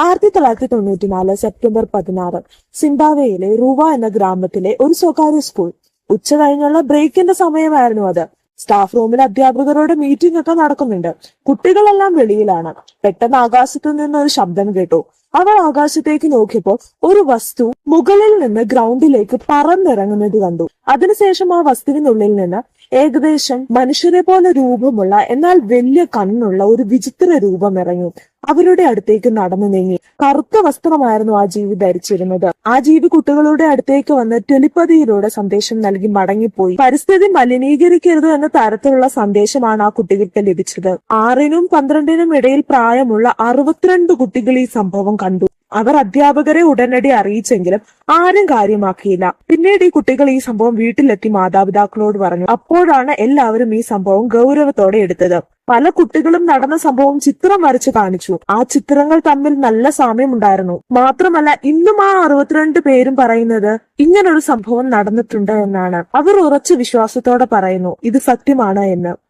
1994 September 16 സിംബാബ്വേയിലെ റുവ എന്ന ഗ്രാമത്തിലെ ഒരു സ്വകാര്യ സ്കൂൾ. ഉച്ച കഴിഞ്ഞുള്ള ബ്രേക്കിന്റെ സമയമായിരുന്നു അത്. സ്റ്റാഫ് റൂമിൽ അധ്യാപകരോട് മീറ്റിംഗ് ഒക്കെ നടക്കുന്നുണ്ട്. കുട്ടികളെല്ലാം വെളിയിലാണ്. പെട്ടെന്ന് ആകാശത്തു നിന്ന് ഒരു ശബ്ദം കേട്ടു. അവർ ആകാശത്തേക്ക് നോക്കിയപ്പോൾ ഒരു വസ്തു മുകളിൽ നിന്ന് ഗ്രൗണ്ടിലേക്ക് പറന്നിറങ്ങുന്നത് കണ്ടു. അതിനുശേഷം ആ വസ്തുവിനുള്ളിൽ നിന്ന് ഏകദേശം മനുഷ്യരെ പോലെ രൂപമുള്ള എന്നാൽ വലിയ കണ്ണുള്ള ഒരു വിചിത്ര രൂപം ഇറങ്ങി. അവരുടെ അടുത്തേക്ക് നടന്നു നീങ്ങി. കറുത്ത വസ്ത്രമായിരുന്നു ആ ജീവി ധരിച്ചിരുന്നത്. ആ ജീവി കുട്ടികളുടെ അടുത്തേക്ക് വന്ന് ടെലിപ്പതിയിലൂടെ സന്ദേശം നൽകി മടങ്ങിപ്പോയി. പരിസ്ഥിതി മലിനീകരിക്കരുത് എന്ന തരത്തിലുള്ള സന്ദേശമാണ് ആ കുട്ടികൾക്ക് ലഭിച്ചത്. 6-നും 12-നും ഇടയിൽ പ്രായമുള്ള 62 കുട്ടികൾ ഈ സംഭവം കണ്ടു. അവർ അധ്യാപകരെ ഉടനടി അറിയിച്ചെങ്കിലും ആരും കാര്യമാക്കിയില്ല. പിന്നീട് ഈ കുട്ടികൾ ഈ സംഭവം വീട്ടിലെത്തി മാതാപിതാക്കളോട് പറഞ്ഞു. അപ്പോഴാണ് എല്ലാവരും ഈ സംഭവം ഗൗരവത്തോടെ എടുത്തത്. പല കുട്ടികളും നടന്ന സംഭവം ചിത്രം വരച്ചു കാണിച്ചു. ആ ചിത്രങ്ങൾ തമ്മിൽ നല്ല സാമ്യമുണ്ടായിരുന്നു. മാത്രമല്ല ഇന്നും ആ 62 പേരും പറയുന്നത് ഇങ്ങനൊരു സംഭവം നടന്നിട്ടുണ്ട് എന്നാണ്. അവർ ഉറച്ച വിശ്വാസത്തോടെ പറയുന്നു ഇത് സത്യമാണ് എന്ന്.